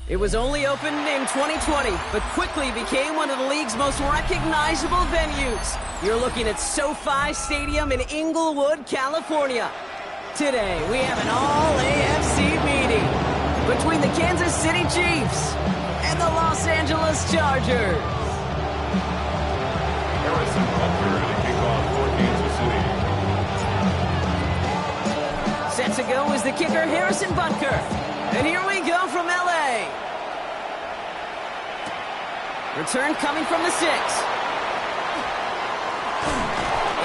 It was only opened in 2020, but quickly became one of the league's most recognizable venues. You're looking at SoFi Stadium in Inglewood, California. Today, we have an all-AFC meeting between the Kansas City Chiefs and the Los Angeles Chargers. Harrison Butker to kick off for Kansas City. Set to go is the kicker, Harrison Butker. And here we go from L.A. Return coming from the 6.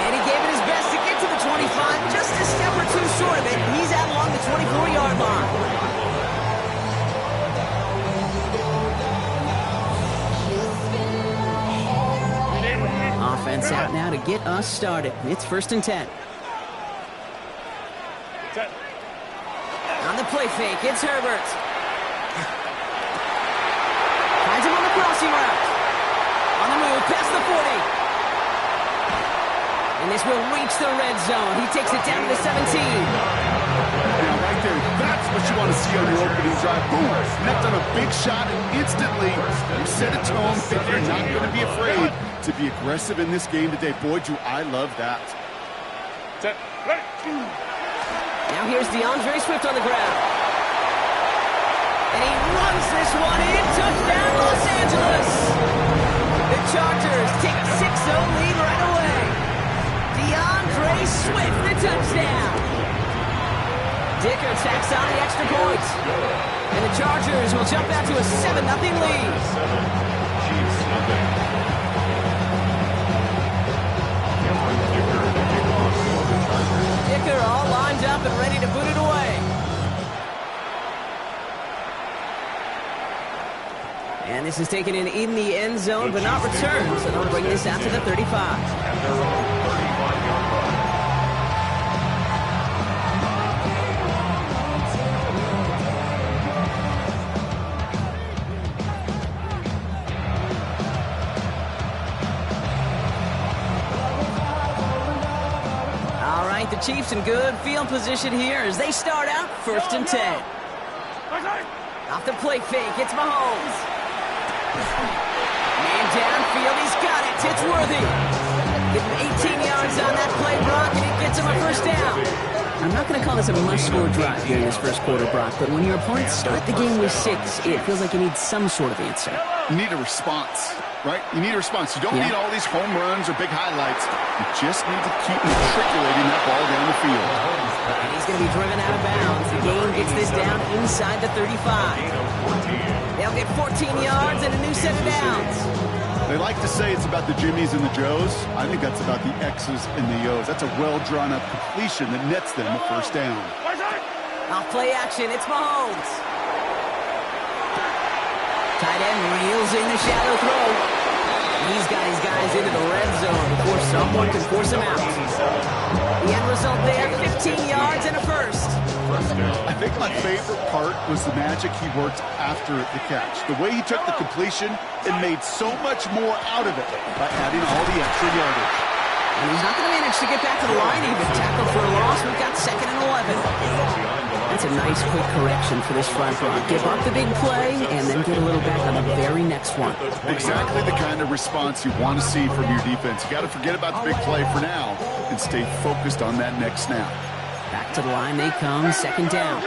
And he gave it his best to get to the 25, just a step or two short of it. He's out along the 24-yard line. Offense out now to get us started. It's 1st and 10. On the play fake, it's Herbert. Finds him on the crossing route. On the move, past the 40. And this will reach the red zone. He takes it down to the 17. Now, right there, that's what you want to see on your opening drive. Boom! Net on a big shot, and instantly you set a tone that you're not going to be afraid to be aggressive in this game today. Boy, do I love that. Now here's DeAndre Swift on the ground. And he runs this one in. Touchdown, Los Angeles. The Chargers take a 6-0 lead right away. DeAndre Swift, the touchdown. Dicker tacks on the extra point. And the Chargers will jump out to a 7-0 lead. Chiefs nothing. Dicker all lined up and ready to boot it away. And this is taken in the end zone, but not returned, so they'll bring this out to the 35. At their own 35-yard line. All right, the Chiefs in good field position here as they start out 1st and 10. Off the play fake, it's Mahomes. Man downfield, he's got it. It's Worthy. Give him 18 yards on that play, Brock, and it gets him a 1st down. I'm not going to call this a must-score drive here in this 1st quarter, Brock, but when your opponents start the game with 6, it feels like you need some sort of answer. You need a response, right? You need a response. You don't need all these home runs or big highlights. You just need to keep matriculating that ball down the field. And he's going to be driven out of bounds. The game gets this down inside the 35. They'll get 14 yards and a new set of downs. They like to say it's about the Jimmies and the Joes. I think that's about the X's and the O's. That's a well-drawn-up completion that nets them a 1st down. Off play action, it's Mahomes. Tight end reels in the shallow throw. He's got his guys into the red zone before someone can force him out. The end result there, 15 yards and a 1st. I think my favorite part was the magic he worked after the catch. The way he took the completion and made so much more out of it by adding all the extra yardage. And he's not going to manage to get back to the line even. Tackle for a loss. We've got 2nd and 11. That's a nice quick correction for this front row. Give up the big play and then get a little back on the very next one. Exactly the kind of response you want to see from your defense. You got to forget about the big play for now and stay focused on that next snap. Back to the line they come, 2nd down.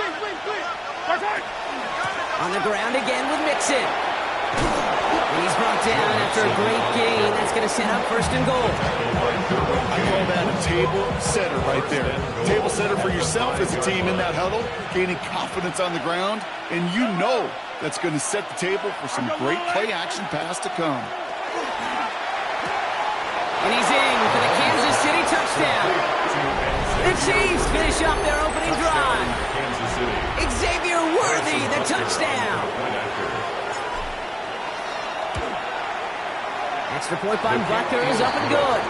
On the ground again with Mixon. And he's brought down after a great gain. That's going to set up 1st and goal. I call that a table setter right there. Table setter for yourself as a team in that huddle, gaining confidence on the ground, and you know that's going to set the table for some great play-action pass to come. And he's in for the Kansas City touchdown. The Chiefs finish off their opening drive. Xavier Worthy, the touchdown. Extra point by Butker is up and good.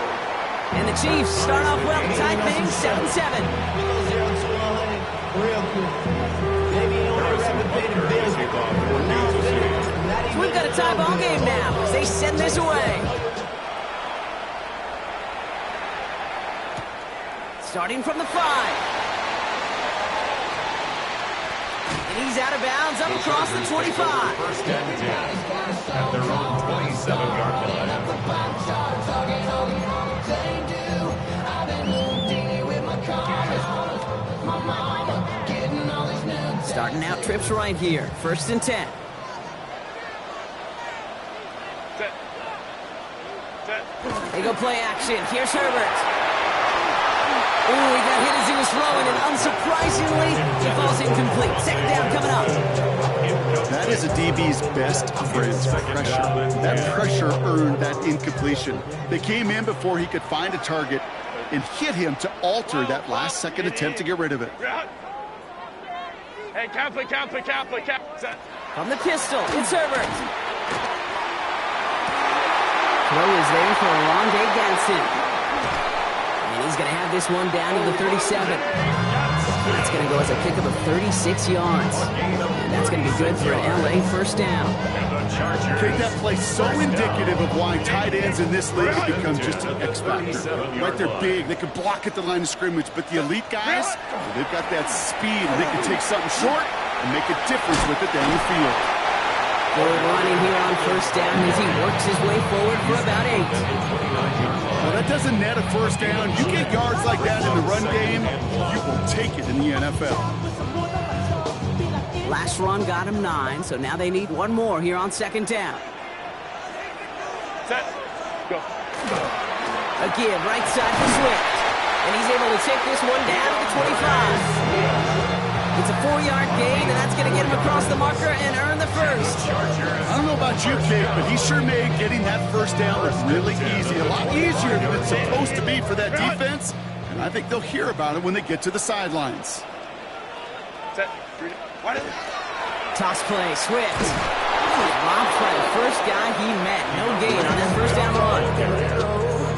And the Chiefs start off well, tied things 7-7. We've got a tie ball game now as they send this away. Starting from the 5. And he's out of bounds up across the 25. First and 10 at their own 27-yard line. Starting out trips right here. First and 10. They go play action. Here's Herbert. Ooh, he got hit as he was throwing, and unsurprisingly, he falls incomplete. Second down coming up. That is a DB's best friend, pressure. That pressure earned that incompletion. They came in before he could find a target and hit him to alter that last-second attempt to get rid of it. Hey, count. From the pistol, it's Herbert. Throw is there for Alonde Ganson. And he's going to have this one down to the 37. That's going to go as a pickup of 36 yards. And that's going to be good for an LA first down. Okay, that play so indicative of why tight ends in this league have become just an X factor. Right, they're big, they can block at the line of scrimmage, but the elite guys, they've got that speed, and they can take something short and make a difference with it down the field. Good running here on first down as he works his way forward for about 8. Well, that doesn't net a first down. You get yards like that in the run game, you will take it in the NFL. Last run got him 9, so now they need one more here on second down. Set. Go. A give right side for Swift. And he's able to take this one down to the 25. It's a 4-yard gain, and that's going to get him across the marker and earn the first. I don't know about you, Kate, but he sure made getting that first down look really easy. A lot easier than it's supposed to be for that defense. And I think they'll hear about it when they get to the sidelines. Set. Toss play, Swift. Rob play, first guy he met. No gain on that first down run.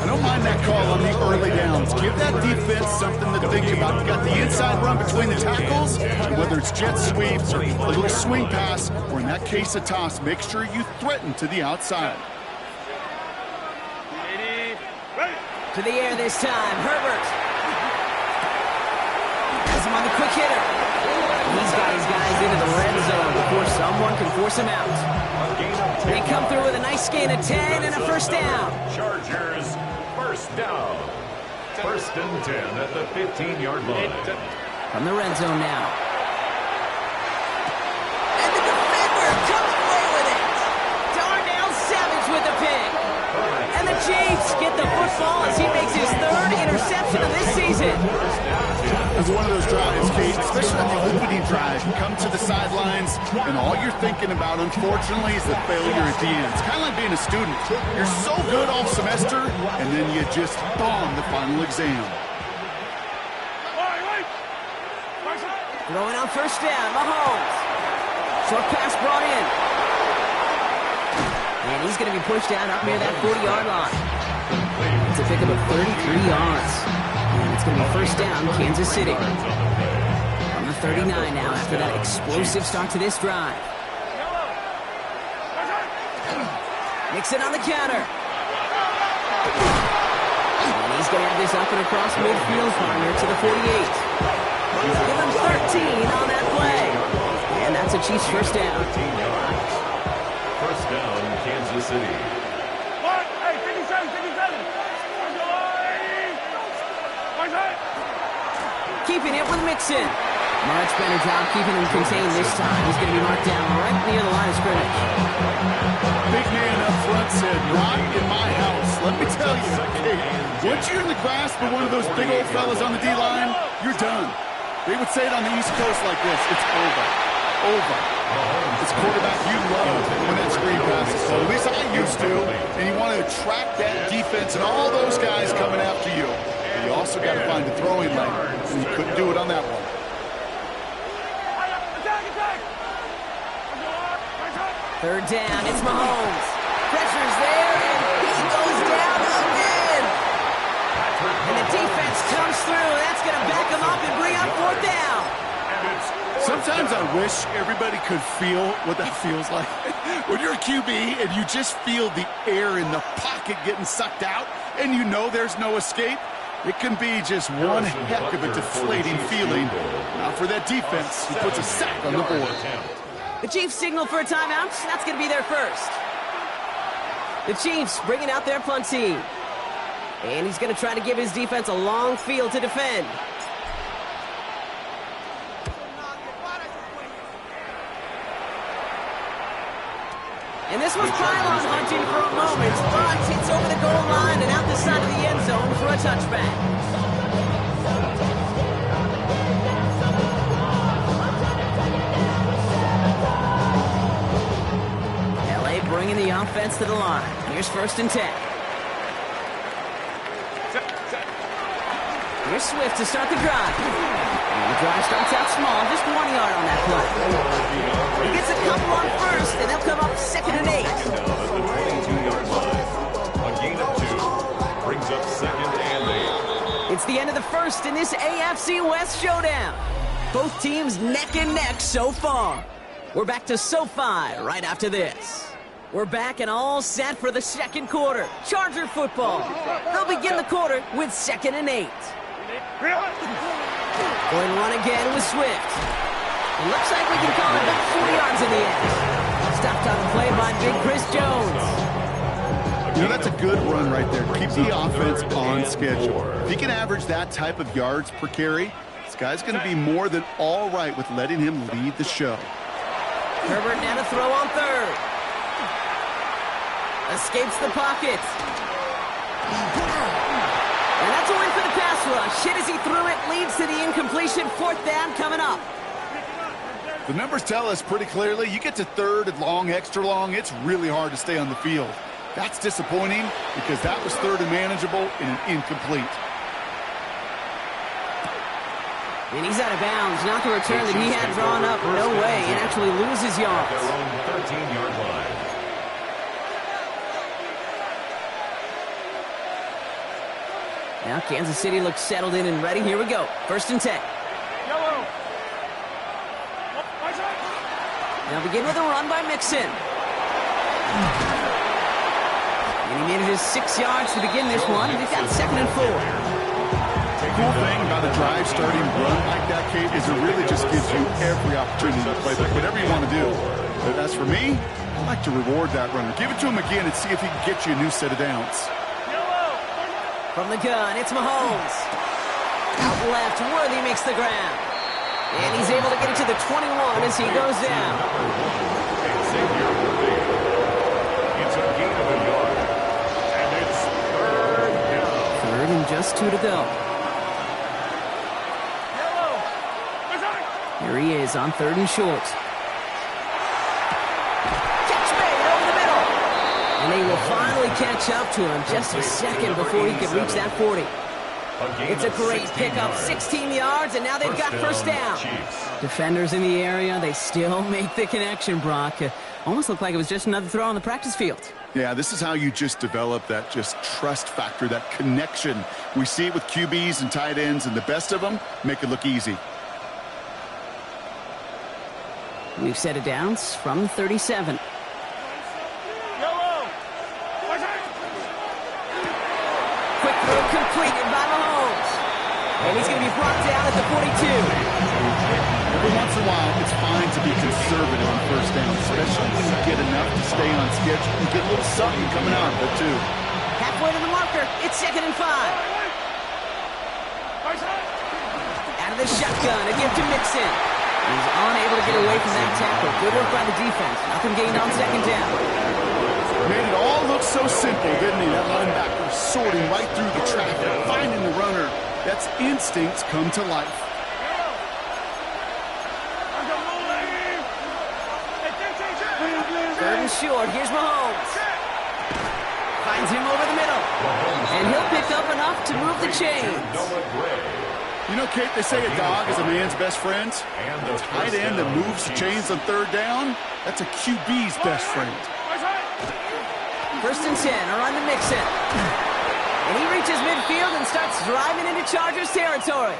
I don't mind that call on the early downs. Give that defense something to think about. You got the inside run between the tackles, and whether it's jet sweeps or a little swing pass, or in that case a toss, make sure you threaten to the outside. To the air this time, Herbert. Has him on the quick hitter. He's got his guys into the red zone before someone can force him out. They come through with a nice gain of 10 and a first down. Chargers, first down. First and 10 at the 15-yard line. From the red zone now. And the defender comes away with it. Darnell Savage with the pick. And the Chiefs get the football as he makes his 3rd interception of this season. It's one of those drives, Kate, especially on the opening drive. You come to the sidelines, and all you're thinking about, unfortunately, is the failure at the end. It's kind of like being a student. You're so good all semester, and then you just bomb the final exam. Throwing on first down, Mahomes. Short pass brought in. And he's going to be pushed out up near that 40-yard line. It's a pickup of 33 yards. And it's going to be first down, Kansas City. On the 39 now after that explosive start to this drive. Mixon on the counter. And he's going to have this up and across midfield, partner, to the 48. Give him 13 on that play. And that's a Chiefs first down. First down, Kansas City. Keeping it with Mixon. Much better job keeping him contained this time. He's going to be marked down right near the line of scrimmage. Big man up front said, not in my house. Let me tell you, okay, once you're in the grasp of one of those big old fellas on the D-line, you're done. They would say it on the East Coast like this, it's over. Over. This quarterback you love when that screen passes. So at least I used to. And you want to attract that defense and all those guys coming after you. You also got to find the throwing lane, and you couldn't do it on that one. Third down, it's Mahomes. Pressure's there, and he goes down again. And the defense comes through. That's going to back him up and bring up fourth down. Sometimes I wish everybody could feel what that feels like. When you're a QB and you just feel the air in the pocket getting sucked out, and you know there's no escape. It can be just one heck of a deflating feeling. Now for that defense, who puts a sack on the board. The Chiefs signal for a timeout. That's going to be their first. The Chiefs bringing out their punt team. And he's going to try to give his defense a long field to defend. And this was pylon hunting for a moment, but hits over the goal line and out the side of the end zone for a touchback. LA bringing the offense to the line. Here's 1st and 10. Here's Swift to start the drive. And the drive starts out small, just 1 yard on that play. He gets a couple on first, and they'll come up 2nd and 8. Down at the 22-yard line. A gain of 2 brings up 2nd and 8. It's the end of the first in this AFC West showdown. Both teams neck and neck so far. We're back to SoFi right after this. We're back and all set for the second quarter. Charger football. They'll begin the quarter with 2nd and 8. Going run again with Swift. It looks like we can call it about 4 yards in the end. Stopped on the play by Big Chris Jones. You know, that's a good run right there. Keep the offense on schedule. If he can average that type of yards per carry, this guy's going to be more than all right with letting him lead the show. Herbert now to throw on 3rd. Escapes the pocket. And that's a win for the pass rush. Hit as he threw it, leads to the incompletion. 4th down coming up. The numbers tell us pretty clearly, you get to 3rd and long, extra long, it's really hard to stay on the field. That's disappointing because that was 3rd and manageable and an incomplete. And he's out of bounds. Not the return that he had drawn up. No way. And actually loses yards. Their own 13-yard line. Now Kansas City looks settled in and ready. Here we go. 1st and 10. Now begin with a run by Mixon. And he made it his 6 yards to begin this one. We've got 2nd and 4. The cool thing about a drive starting run like that, Kate, is it really just gives you every opportunity to play whatever you want to do. But as for me, I like to reward that runner. Give it to him again and see if he can get you a new set of downs. From the gun, it's Mahomes. Out left, Worthy makes the ground. And he's able to get it to the 21 as he goes down. It's a gain of a yard. And it's 3rd down. 3rd and just 2 to go. Here he is on 3rd and short. Catch made over the middle. And they will finally catch up to him just a second before he could reach that 40. It's a great pickup, 16 yards, and now they've got 1st down. Defenders in the area, they still make the connection, Brock. Almost looked like it was just another throw on the practice field. Yeah, this is how you just develop that just trust factor, that connection. We see it with QBs and tight ends, and the best of them make it look easy. We've set it downs from 37. Quick throw completed by Mahomes. And he's going to be brought down at the 42. Every once in a while, it's fine to be conservative on 1st down, especially when you get enough to stay on schedule and get a little something coming out of it, too. Halfway to the marker, it's 2nd and 5. Out of the shotgun, a give to Mixon. He's unable to get away from that tackle. Good work by the defense. Nothing gained on 2nd down. Made it all look so simple, didn't he? That linebacker sorting right through the traffic, finding the runner. That's instincts come to life. 3rd and short. Here's Mahomes. Finds him over the middle. And he'll pick up enough to move the chains. You know, Kate, they say a dog is a man's best friend. The tight end that moves the chains on 3rd down, that's a QB's best friend. 1st and 10, a run to Mixon. And he reaches midfield and starts driving into Chargers territory.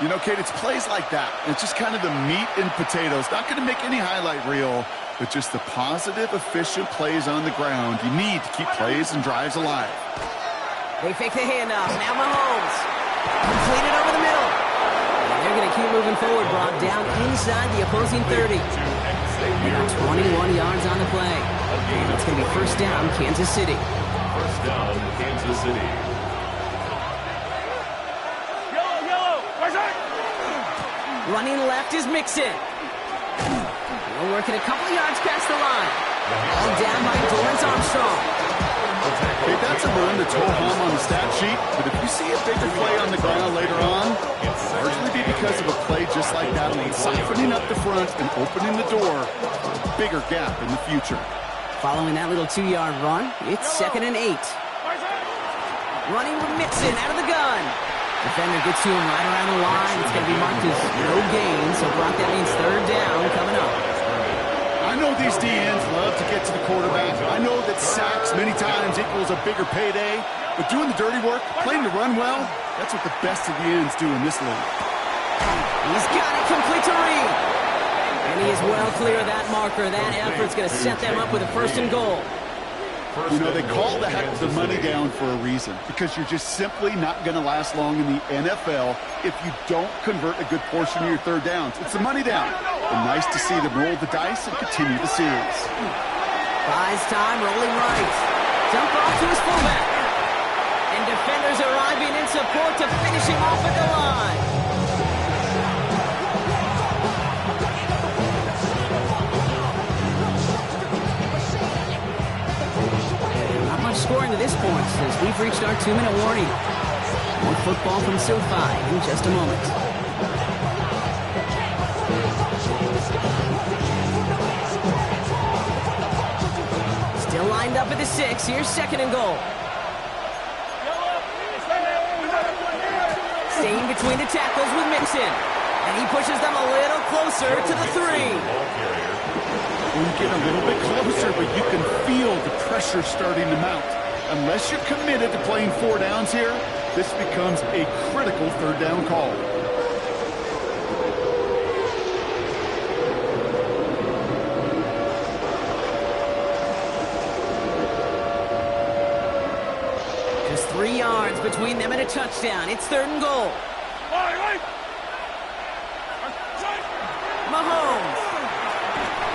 You know, Kate, it's plays like that. It's just kind of the meat and potatoes. Not going to make any highlight reel, but just the positive, efficient plays on the ground. You need to keep plays and drives alive. They fake the handoff. Now Mahomes. Completed over the middle. And they're going to keep moving forward. Brought down inside the opposing 30. They got 21 yards on the play. And it's going to be first down, Kansas City. First down, Kansas City. Yellow. Where's that? Running left is Mixon. We're working a couple yards past the line. All down by Dorrance Armstrong. Hey, that's a run that's ho-hum on the stat sheet, but if you see a bigger play on the ground later on, largely be because of a play just like that one, siphoning up the front and opening the door for a bigger gap in the future. Following that little 2-yard run, it's 2nd and 8. Running with Mixon out of the gun. Defender gets to him right around the line. It's going to be marked as no gain, so Brock, that means 3rd down coming up. I know these DNs love to get to the quarterback. I know that sacks many times equals a bigger payday, but doing the dirty work, playing to run well, that's what the best of the ends do in this league. He's got it complete to Reed. And he is well clear of that marker. That effort's going to set them up with a 1st and goal. You know, they call the heck of the money down for a reason, because you're just simply not going to last long in the NFL if you don't convert a good portion of your 3rd downs. It's the money down. And nice to see them roll the dice and continue the series. Buys time, rolling right. Dump off to his fullback. And defenders arriving in support to finish him off at the line. Not much scoring to this point as we've reached our 2-minute warning. More football from SoFi in just a moment. Still lined up at the 6. Here's 2nd and goal. Staying between the tackles with Mixon. And he pushes them a little closer to the 3. You get a little bit closer, but you can feel the pressure starting to mount. Unless you're committed to playing 4 downs here, this becomes a critical 3rd down call. Just 3 yards between them and a touchdown. It's 3rd and goal. Mahomes.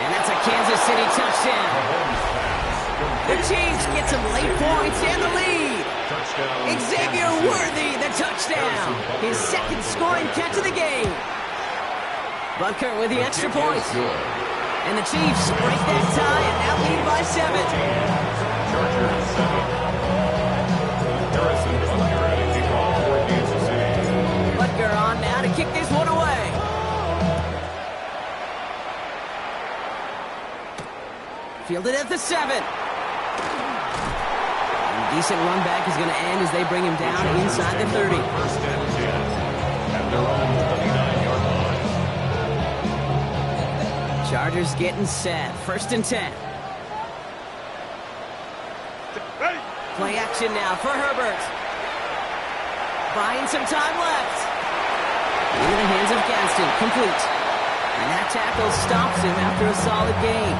And that's a Kansas City touchdown. The Chiefs get some late points and the lead. Xavier Worthy, the touchdown. His 2nd scoring catch of the game. Butker with the extra point. And the Chiefs break that tie and now lead by 7. Chargers 7. Harrison Butker at a kickoff for Kansas City. Butker on now to kick this one away. Fielded at the 7. Decent run back is going to end as they bring him down inside the 30. First and 10 at their own 29-yard line. Chargers getting set. 1st and 10. Play action now for Herbert. Buying some time left. Into the hands of Gaston. Complete. And that tackle stops him after a solid gain.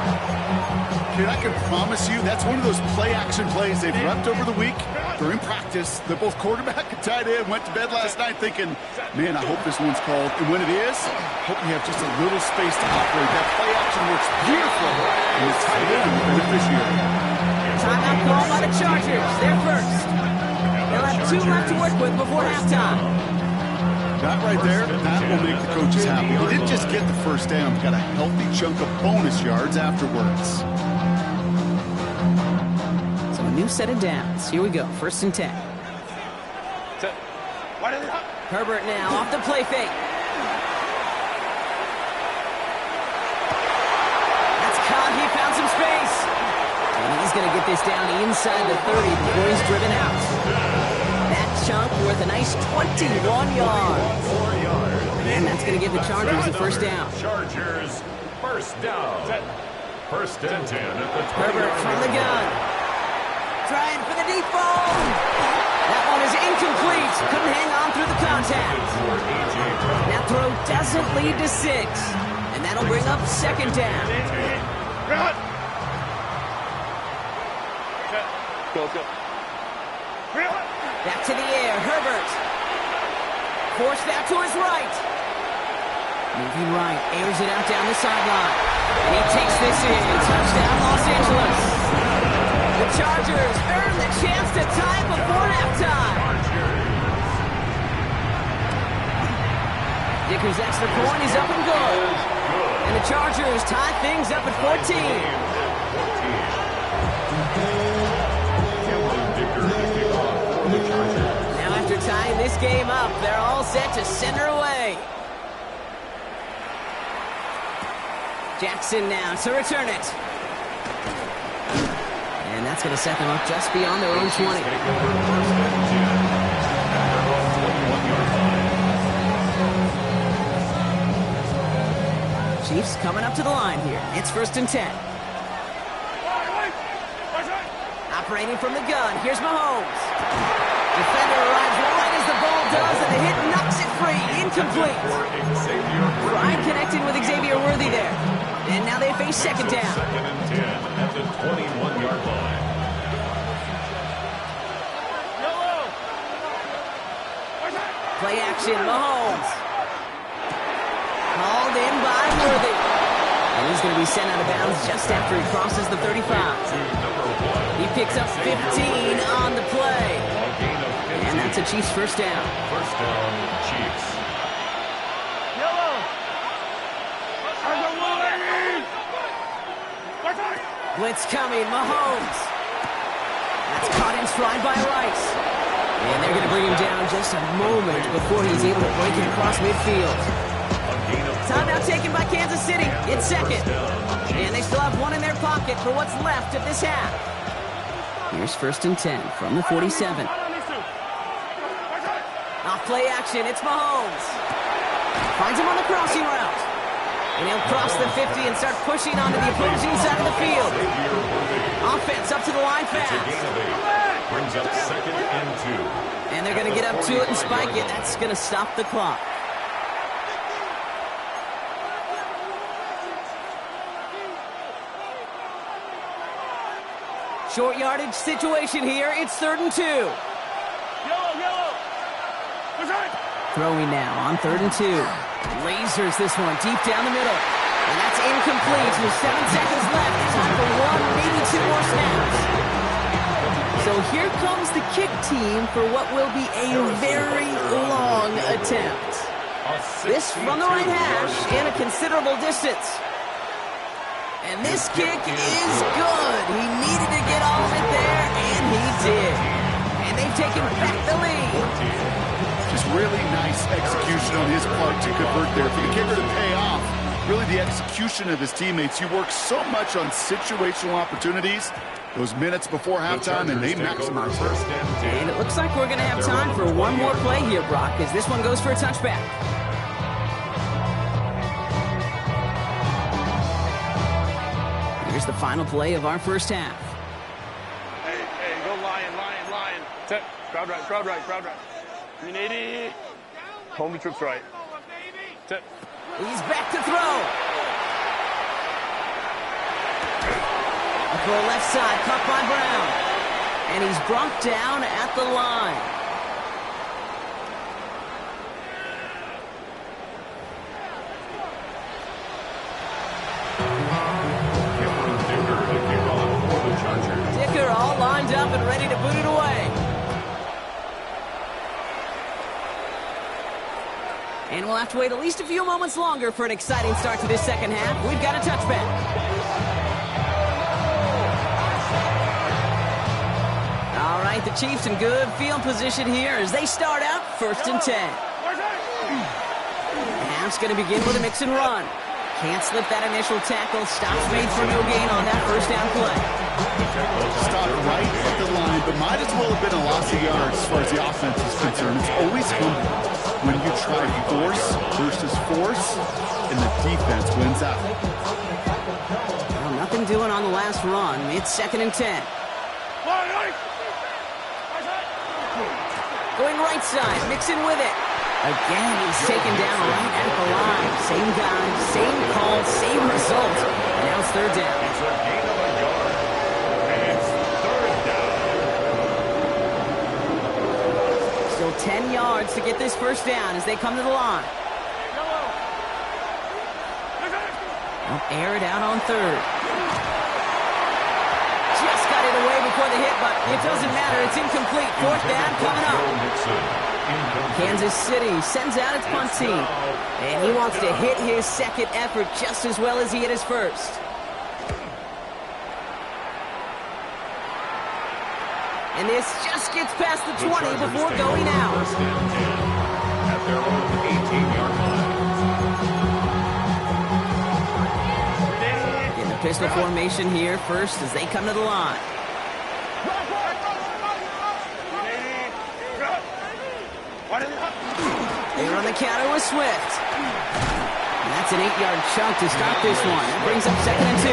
Kid, I can promise you that's one of those play-action plays they've repped over the week during practice. They're both quarterback and tight end went to bed last night thinking, man, I hope this one's called. And when it is, hope we have just a little space to operate. That play-action works beautiful, and the tight end is the beneficiary. Timeout call by the Chargers. They're first. They'll have 2 left to work with before halftime. That right there, that will make the coaches happy. He didn't just get the 1st down, got a healthy chunk of bonus yards afterwards. So a new set of downs. Here we go. 1st and 10. Herbert now off the play fake. That's caught. He found some space. And he's going to get this down inside the 30 before he's driven out. That chunk worth a nice 21 yards. And that's going to give the Chargers the 1st down. Chargers, 1st down. 1st and 10 at the 20. Herbert from the gun. Trying for the deep ball. That one is incomplete. Couldn't hang on through the contact. That throw doesn't lead to 6. And that'll bring up 2nd down. Go. Back to the air, Herbert. Forced out to his right. Moving right, airs it out down the sideline. And he takes this in. Touchdown, Los Angeles. The Chargers earn the chance to tie it before halftime. Dicker's extra point is up and good. And the Chargers tie things up at 14. Now after tying this game up, they're all set to send her away. Jackson now to return it. And that's going to set them up just beyond their own 20. Chiefs coming up to the line here. It's 1st and 10. Operating from the gun. Here's Mahomes. Defender arrives right as the ball does, and the hit knocks it free. Incomplete. Pride connecting with Xavier Worthy there. And now they face 2nd down. 2nd and 10 at the 21-yard line. Play action, Mahomes. Called in by Worthy. And he's going to be sent out of bounds just after he crosses the 35. He picks up 15 on the play. And that's a Chiefs 1st down. 1st down, Chiefs. Blitz coming, Mahomes. That's caught in stride by Rice. And they're going to bring him down just a moment before he's able to break it across midfield. Timeout taken by Kansas City. It's 2nd. And they still have one in their pocket for what's left of this half. Here's 1st and 10 from the 47. Off play action, it's Mahomes. Finds him on the crossing route. And he'll cross the 50 and start pushing onto the opposing side of the field. Offense up to the line fast. Brings up 2nd and 2. And they're going to get up to it and spike it. That's going to stop the clock. Short yardage situation here. It's 3rd and 2. Throwing now on 3rd and 2. Lasers this one deep down the middle. And that's incomplete with 7 seconds left. Time for 1, maybe 2 more snaps. So here comes the kick team for what will be a very long attempt. This from the right hash in a considerable distance. And this kick is good. He needed to get all of it there, and he did. And they've taken back the lead. Just really nice execution on his part to convert there. For the kicker to pay off, really the execution of his teammates. He works so much on situational opportunities, those minutes before halftime, and they maximize it. And it looks like we're going to have time for one more play here, Brock, as this one goes for a touchback. Here's the final play of our 1st half. Hey, go Lion. Set. Crowd right. 380. Home to trips right. Set. He's back to throw. A throw left side, caught by Brown. And he's brought down at the line. Dicker all lined up and ready to boot it away. And we'll have to wait at least a few moments longer for an exciting start to this 2nd half. We've got a touchback. All right, the Chiefs in good field position here as they start out 1st and 10. The half's going to begin with a mix and run. Can't slip that initial tackle. Stops made for no gain on that 1st down play. Stop right at the line, but might as well have been a loss of yards as far as the offense is concerned. It's always humbling when you try force versus force, and the defense wins out. Well, nothing doing on the last run. It's 2nd and 10. Going right side, mixing with it. Again, he's taken down right at the line. Same guy, same call, same result. And now it's 3rd down. It's a gain of a yard. And it's 3rd down. 10 yards to get this first down as they come to the line. They'll air it out on third. Just got it away before the hit, but it doesn't matter. It's incomplete. Fourth down coming up. Kansas City sends out its punt team. And he wants to hit his second effort just as well as he hit his first. And this just gets past the 20 before going out. First and 10 at their own 18-yard line. In the pistol formation here first as they come to the line. They run the counter with Swift. And that's an 8-yard chunk to stop this one. That brings up 2nd and 2.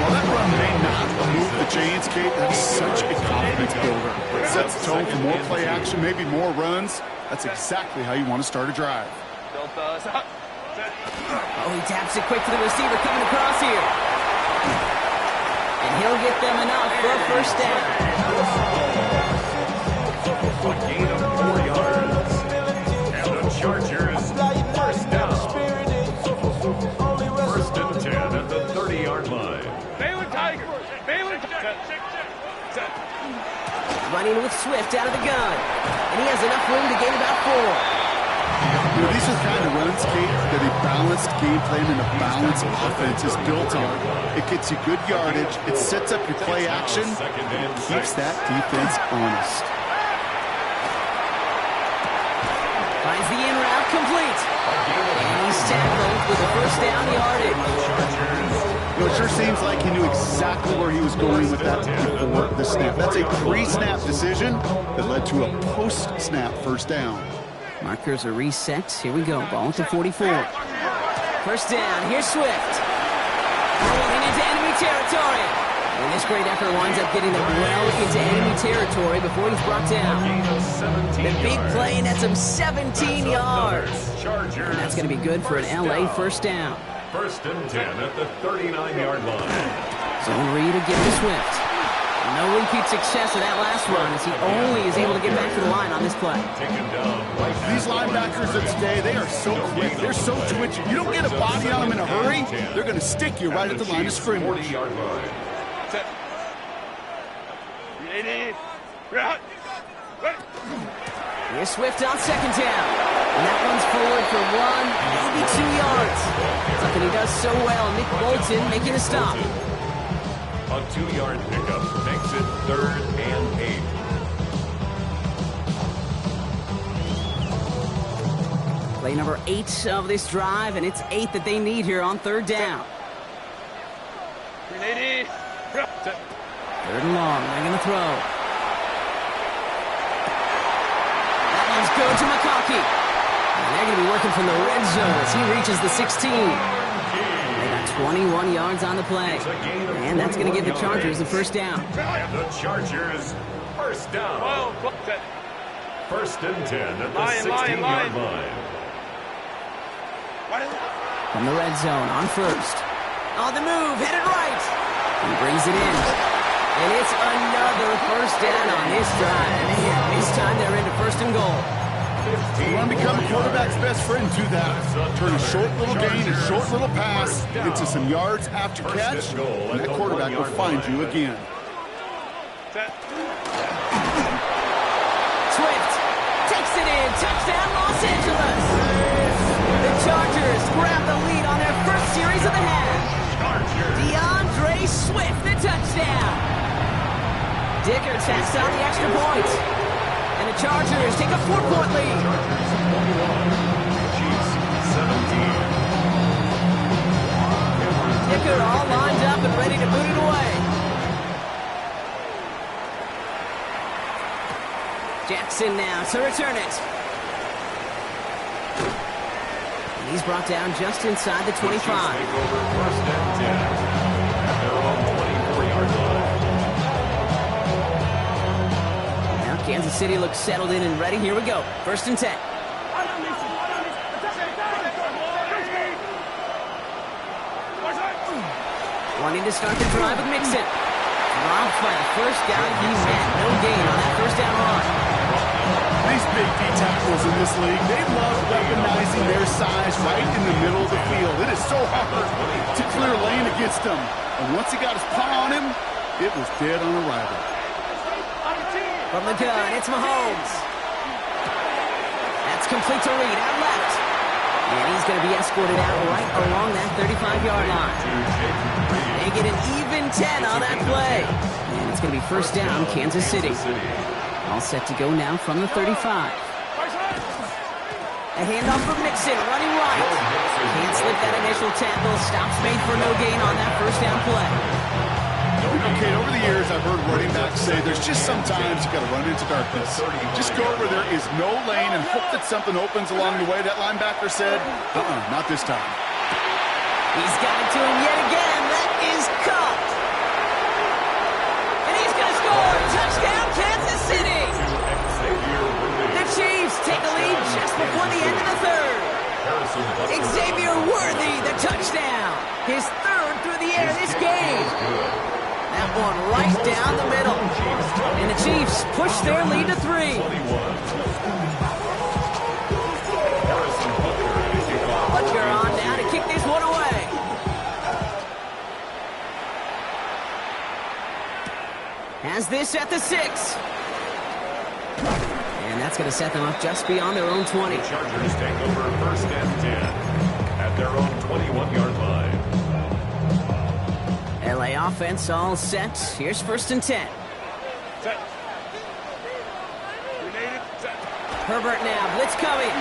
Well, that run may not move the chains, Kate. That's such a confidence builder. It sets the tone for more play action, maybe more runs. That's exactly how you want to start a drive. Oh, he taps it quick to the receiver coming across here. And he'll get them enough for a first down. A gain of 4 yards. And the Chargers, first down. First and 10 at the 30-yard line. Running with Swift out of the gun. And he has enough room to gain about 4. You know, these are kind of runs, Kate, that a balanced game plan and a balanced offense is built on. It gets you good yardage, it sets up your play action, and it keeps that defense honest. Finds the in route complete. And he's tackled with a first down yardage. You know, it sure seems like he knew exactly where he was going with that before the snap. That's a pre-snap decision that led to a post-snap first down. Markers are reset. Here we go. Ball at the 44. First down. Here's Swift. Rolling into enemy territory. And this great effort winds up getting them well into enemy territory before he's brought down. The big play, and that's him 17 yards. And that's going to be good for an LA first down. First and 10 at the 39-yard line. Zone read again to Swift. No repeat success of that last run as he only is able to get back to the line on this play. These linebackers of today, they are so quick. They're so twitchy. You don't get a body on them in a hurry, they're going to stick you right at the line of scrimmage. 40-yard line. Here's Swift on second down. And that one's forward for 1, maybe 2 yards. Something he does so well. Nick Bolton making a stop. A 2-yard pickup makes it 3rd and 8. Play number 8 of this drive, and it's 8 that they need here on third down. 3rd and long. They're going to throw. That one's good to McConkey. And they're going to be working from the red zone as he reaches the 16. They got 21 yards on the play. And that's going to give the Chargers the first down. And the Chargers, first down. First and 10 at the 16-yard line. From the red zone on first. On the move, headed right. He brings it in. And it's another first down on this drive. And this time they're into first and goal. You want to become a quarterback's best friend, do that. Turn a short little gain, a short little pass into some yards after catch, and that quarterback will find you again. Swift takes it in. Touchdown, Los Angeles. The Chargers grab the lead on their first series of the half. DeAndre Swift, the touchdown. Dickert tacks on the extra point. And the Chargers take a 4-point lead. 17. Dickert all lined up and ready to boot it away. Jackson now to return it. And he's brought down just inside the 25. Take over first and 10 at their own 24-yard line. Now Kansas City looks settled in and ready. Here we go. First and 10. Wanting to start the drive with Mixon. Robbed by the first down he met. No gain on that first down run. These big D tackles in this league, they love weaponizing their size right in the middle of the field. It is so hard to clear lane against them. And once he got his paw on him, it was dead on arrival. From the gun, it's Mahomes. That's complete to Reed, out left. And he's going to be escorted out right along that 35-yard line. They get an even 10 on that play. And it's going to be first down, Kansas City. All set to go now from the 35. A handoff from Mixon, running right. Can't slip that initial tackle. Stops made for no gain on that first down play. Okay, over the years, I've heard running backs say there's just sometimes you got to run into darkness. Just go where there is no lane and hope that something opens along the way. That linebacker said, not this time. He's got it to him yet again. That is caught. And he's going to score. Touchdown, Kansas City. The Chiefs take a lead just before the end of the third. Xavier Worthy, the touchdown. His third through the air this game. That one right down the middle. And the Chiefs push their lead to 3. Butker on now to kick this one away. Has this at the 6. And that's going to set them up just beyond their own 20. The Chargers take over first and 10 at their own 21-yard line. LA offense all set. Here's first and 10. Set. Set. Herbert now, blitz coming.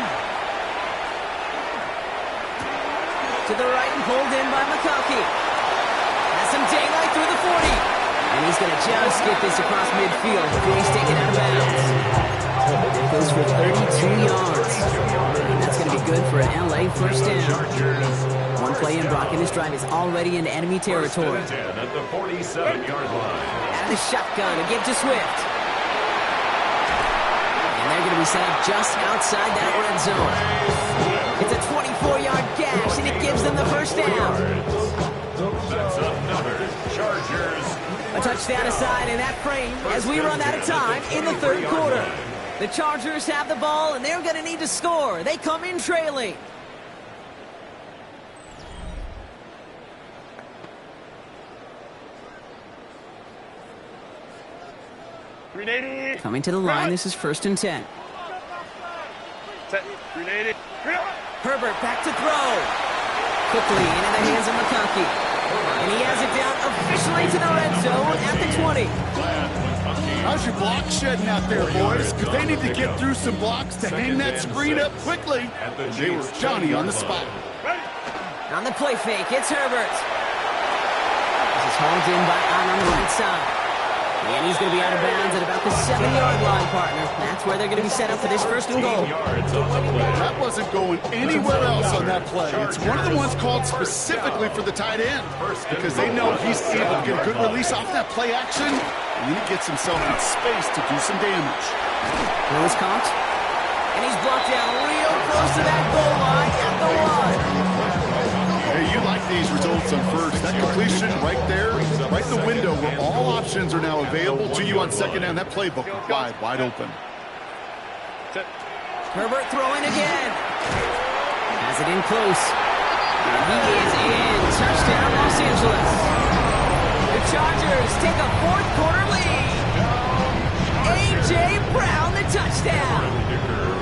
To the right and pulled in by McConkey. Has some daylight through the 40. And he's going to just get this across midfield before he's taken out of bounds. It goes for 32 yards. And that's going to be good for an LA first down. One play in, Brock, and this drive is already into enemy territory. At the 47-yard line. Out of the shotgun, a give to Swift. And they're going to be set up just outside that red zone. It's a 24-yard gash, and it gives them the first down. That's another Chargers. A touchdown aside in that frame as we run out of time in the third quarter. The Chargers have the ball, and they're going to need to score. They come in trailing. Coming to the line, this is first and 10. Set. 380. Herbert back to throw. Quickly into the hands of McConkey. And he has it down officially to the red zone at the 20. How's your block shedding out there, boys? Because they need to get through some blocks to hang that screen up quickly. They were Johnny on the spot. On the play fake, it's Herbert. This is hauled in by Allen on the right side. And he's going to be out of bounds at about the 7-yard line, partner. That's where they're going to be set up for this first and goal. That wasn't going anywhere else on that play. It's one of the ones called specifically for the tight end because they know he's able to get a good release off that play action, and then he gets himself in space to do some damage. Lewis caught, and he's blocked down real close to that goal line at the 1. Hey, you like these results on first. That completion right there, right in the window where all options are now available to you on second down. That playbook wide open. Herbert throwing again. Has it in close. And he is in. Touchdown, Los Angeles. The Chargers take a fourth quarter lead. A.J. Brown, the touchdown.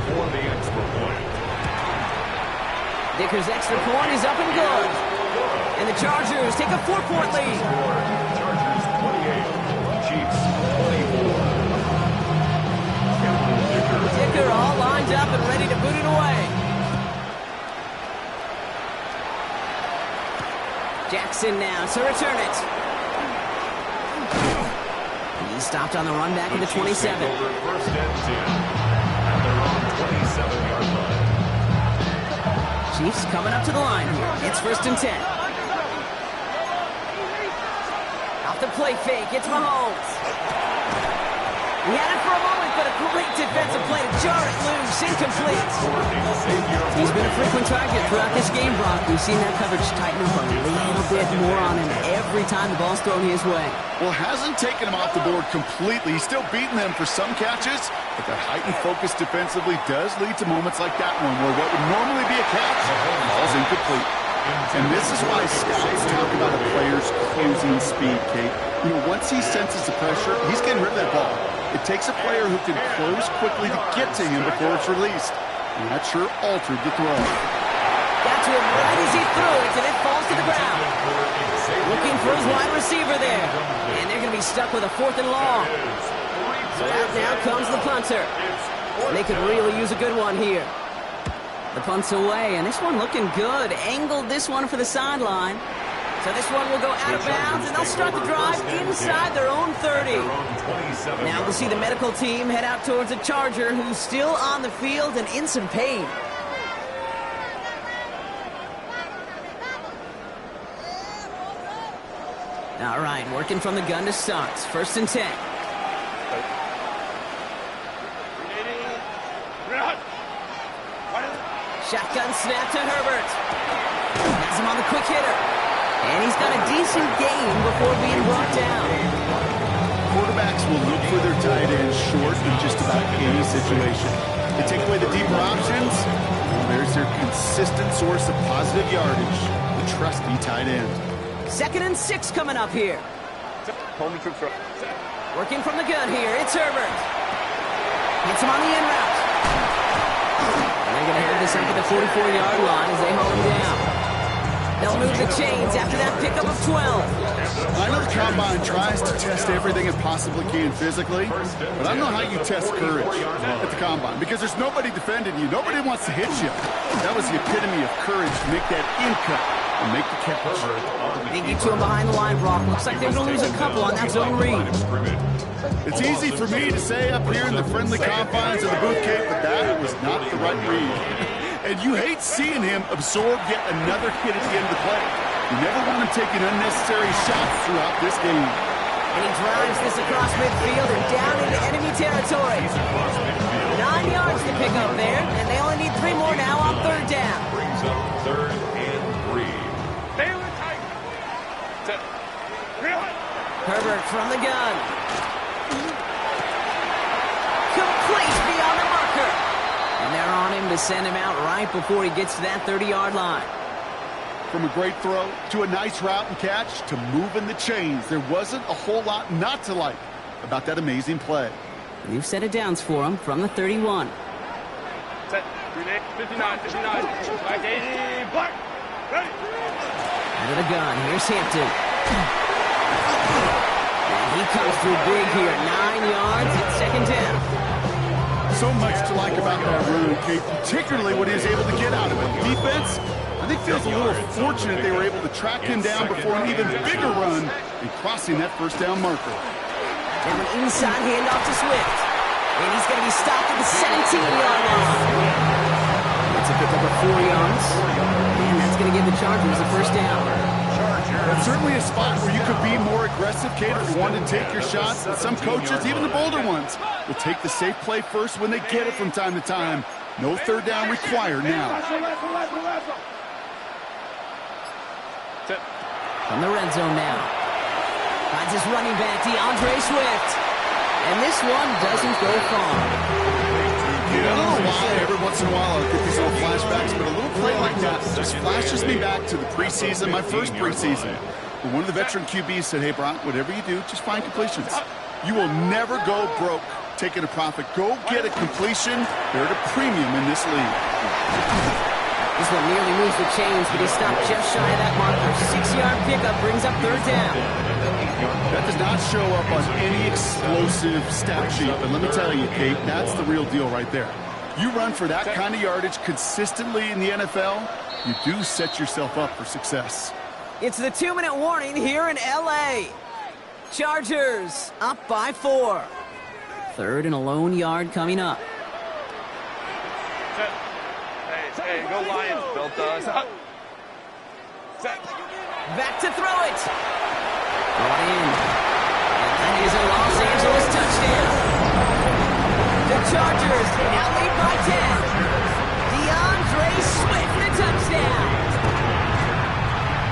For the extra point. Dicker's extra point is up and good. And the Chargers take a 4-point lead. Chargers 28, Chiefs 24. Dicker all lined up and ready to boot it away. Jackson now to return it. He stopped on the run back at the 27. Over first and 10 at their own 27-yard line. Chiefs coming up to the line here. It's first and 10. Off the play fake, it's Mahomes. He had it for a moment, but a great defensive play to jar it loose. Incomplete. He's been a frequent target throughout this game, Brock. We've seen that coverage tighten up a little bit more on him every time the ball's thrown his way. Well, hasn't taken him off the board completely. He's still beating them for some catches, but that heightened focus defensively does lead to moments like that one where what would normally be a catch falls incomplete. And this is why scouts talk about a player's closing speed, Kate. You know, once he senses the pressure, he's getting rid of that ball. It takes a player who can close quickly to get to him before it's released. And that sure altered the throw. Got to him right as he threw it, and it falls to the ground. Looking for his wide receiver there. And they're going to be stuck with a 4th and long. So out now comes the punter. They could really use a good one here. The punt's away, and this one looking good. Angled this one for the sideline. So this one will go out of bounds, and they'll start the drive inside their own 30. Now we'll see the medical team head out towards a Charger who's still on the field and in some pain. All right, working from the gun to start. 1st and 10. Shotgun snap to Herbert. Has him on the quick hitter. And he's got a decent gain before being brought down. Quarterbacks will look for their tight end short in just about any situation. They take away the deeper options. There's their consistent source of positive yardage, the trusty tight end. 2nd and 6 coming up here. Working from the gun here, it's Herbert. Hits him on the in route. And they're going to head this up at the 44-yard line as they hold him down. They'll move the chains after that pickup of 12. I know the Combine tries to test everything it possibly can physically, but I don't know how you test courage at the Combine because there's nobody defending you. Nobody wants to hit you. That was the epitome of courage to make that in cut and make the catch. They get to him behind the line, Brock. Looks like they're going to lose a couple on that zone read. It's easy for me to say up here in the friendly confines of the booth, Kate, but that was not the right read. And you hate seeing him absorb yet another hit at the end of the play. You never want him taking unnecessary shots throughout this game. And he drives this across midfield and down into enemy territory. 9 yards to pick up there, and they only need 3 more now on 3rd down. Brings up 3rd and 3. Stay with tight. Herbert from the gun. Complete beyond the marker. And they're on him to send him out right before he gets to that 30-yard line. From a great throw to a nice route and catch to moving the chains, there wasn't a whole lot not to like about that amazing play. New set of downs for him from the 31. Set. 59, 59. Black 80. Black. Ready. Out of the gun. Here's Hampton. And he comes through big here. 9 yards at 2nd down. So much to like about that run, Kate, particularly what he was able to get out of it. Defense, I think feels a little fortunate they were able to track him down before an even bigger run and crossing that 1st down marker. Now an inside handoff to Swift. And he's going to be stopped at the 17-yard line. That's a pickup of 4 yards. And that's going to give the Chargers a 1st down. That's certainly a spot where you could be more aggressive, Kate, if you wanted to take your shots. And some coaches, even the bolder ones, will take the safe play first when they get it from time to time. No 3rd down required now. From the red zone now. Finds his running back, DeAndre Swift. And this one doesn't go far. I don't know why every once in a while I'll get these little flashbacks, but a little play like that just flashes me back to the preseason, my first preseason. When one of the veteran QBs said, hey, Brock, whatever you do, just find completions. You will never go broke taking a profit. Go get a completion. They're at a premium in this league. This one nearly moves the chains, but he stopped just shy of that marker. 6-yard pickup brings up 3rd down. That does not show up on any explosive stat sheet, but let me tell you, Kate, that's the real deal right there. You run for that kind of yardage consistently in the NFL, you do set yourself up for success. It's the 2-minute warning here in L.A. Chargers up by 4. 3rd and a lone yard coming up. Set. Hey, go Lions. Belt us. Set. Back to throw it. Brought in. And that is a Los Angeles touchdown. Chargers now lead by 10. DeAndre Swift, the touchdown.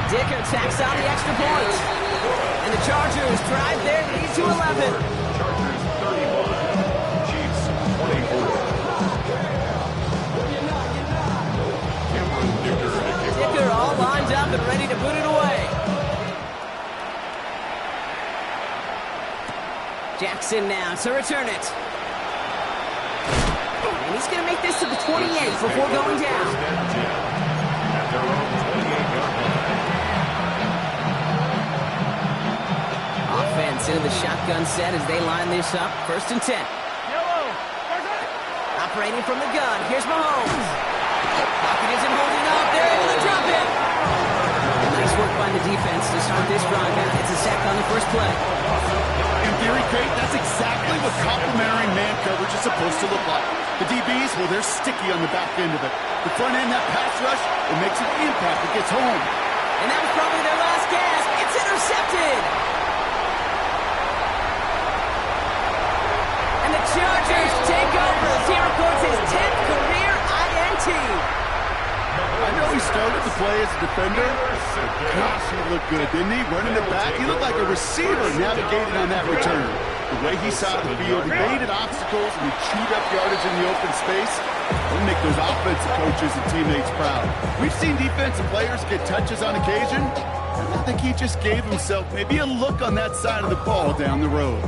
Dicker tacks on the extra point. And the Chargers drive their lead to 11. Chargers 31, Chiefs 24. Dicker all lined up and ready to put it away. Jackson now to return it. And he's going to make this to the 28 before going down. At their own 28-yard line. Offense into the shotgun set as they line this up. 1st and 10. Operating from the gun. Here's Mahomes. Pocket isn't holding up. They're able to drop it. Nice work by the defense to start this drive out. It's a sack on the first play. In theory, Kate, that's exactly what complementary man coverage is supposed to look like. The DBs, well, they're sticky on the back end of it. The front end, that pass rush, it makes an impact. It gets home. And that was probably their last gasp. It's intercepted. And the Chargers take over as he records his 10th career INT. I know he started to play as a defender, but gosh, he looked good, didn't he? Running it back, he looked like a receiver navigating on that return. The way he saw the field, he evaded obstacles, and he chewed up yardage in the open space. It'll make those offensive coaches and teammates proud. We've seen defensive players get touches on occasion, and I think he just gave himself maybe a look on that side of the ball down the road.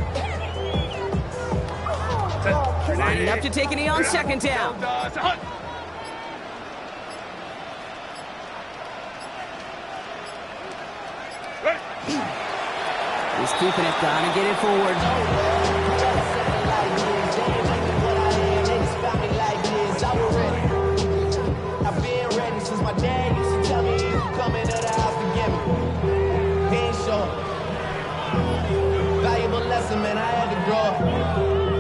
Lining up to take a knee on 2nd down. He's keeping it down and getting forward. I've been ready since my dad used to tell me he was coming to the house to get me. He ain't sure. Valuable lesson, man, I had to grow up.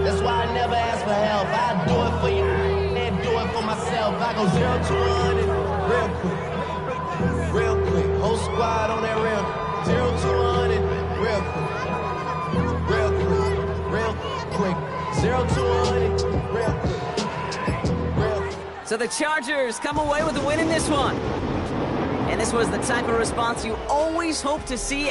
That's why I never ask for help. I do it for you and do it for myself. I go 0 to 100 real quick. Real quick. Whole squad on that real. 0 to 100 real quick. Real quick. Real quick. 0 to 100 real quick. Real quick. So the Chargers come away with a win in this one. And this was the type of response you always hope to see